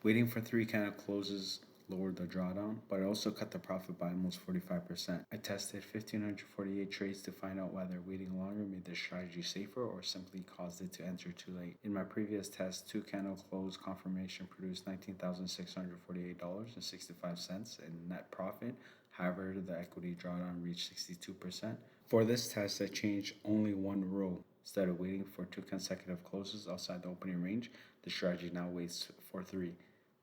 Waiting for 3 candle closes lowered the drawdown, but it also cut the profit by almost 45%. I tested 1,548 trades to find out whether waiting longer made the strategy safer or simply caused it to enter too late. In my previous test, 2 candle close confirmation produced $19,648.65 in net profit. However, the equity drawdown reached 62%. For this test, I changed only one row. Instead of waiting for 2 consecutive closes outside the opening range, the strategy now waits for 3.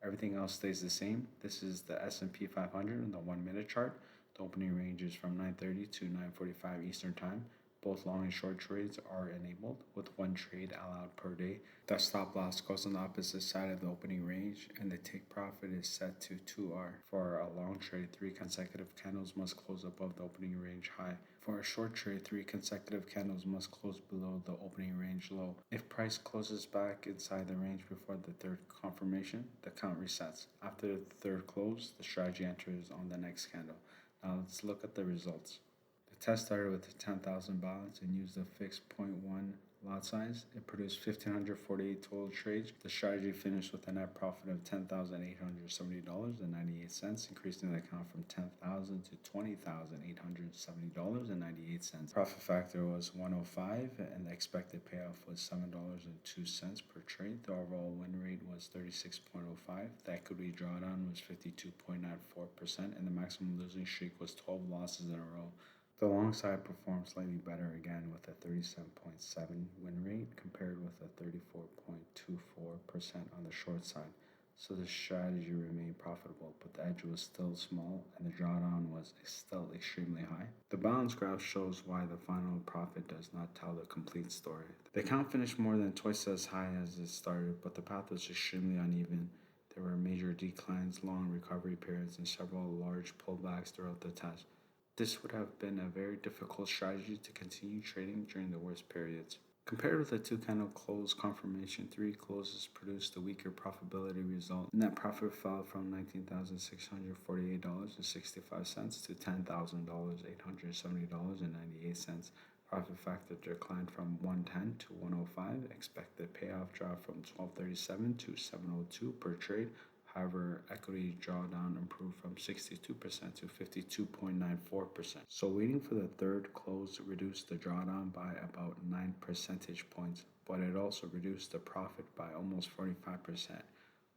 Everything else stays the same. This is the S&P 500 on the 1-minute chart. The opening range is from 9:30 to 9:45 Eastern Time. Both long and short trades are enabled, with 1 trade allowed per day. The stop loss goes on the opposite side of the opening range, and the take profit is set to 2R. For a long trade, 3 consecutive candles must close above the opening range high. For a short trade, 3 consecutive candles must close below the opening range low. If price closes back inside the range before the 3rd confirmation, the count resets. After the 3rd close, the strategy enters on the next candle. Now let's look at the results. The test started with a 10,000 balance and used a fixed 0.1 lot size. It produced 1,548 total trades. The strategy finished with a net profit of $10,870.98, increasing the account from $10,000 to $20,870.98. Profit factor was 105, and the expected payoff was $7.02 per trade. The overall win rate was 36.05. The equity drawdown was 52.94%, and the maximum losing streak was 12 losses in a row. The long side performed slightly better again with a 37.7 win rate compared with a 34.24% on the short side. So the strategy remained profitable, but the edge was still small and the drawdown was still extremely high. The balance graph shows why the final profit does not tell the complete story. The account finished more than twice as high as it started, but the path was extremely uneven. There were major declines, long recovery periods, and several large pullbacks throughout the test. This would have been a very difficult strategy to continue trading during the worst periods. Compared with the 2 candle close confirmation, 3 closes produced a weaker profitability result. Net profit fell from $19,648.65 to $10,870.98. Profit factor declined from 110 to 105. Expected payoff dropped from 1237 to 702 per trade. However, equity drawdown improved from 62% to 52.94%. So waiting for the 3rd close reduced the drawdown by about 9 percentage points, but it also reduced the profit by almost 45%.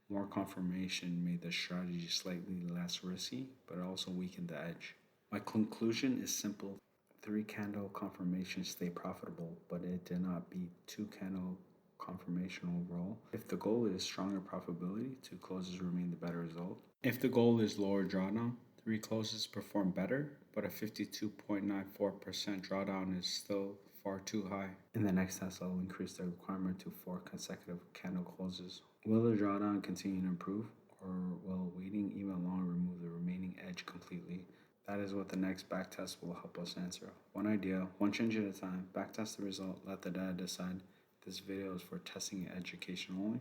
More confirmation made the strategy slightly less risky, but it also weakened the edge. My conclusion is simple. 3 candle confirmations stay profitable, but it did not beat 2 candle confirmation overall. If the goal is stronger profitability, 2 closes remain the better result. If the goal is lower drawdown, 3 closes perform better, but a 52.94% drawdown is still far too high. In the next test, I'll increase the requirement to 4 consecutive candle closes. Will the drawdown continue to improve, or will waiting even longer remove the remaining edge completely? That is what the next backtest will help us answer. One idea, one change at a time. Backtest the result, let the data decide. This video is for testing and education only.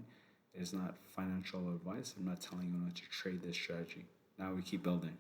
It is not financial advice. I'm not telling you not to trade this strategy. Now we keep building.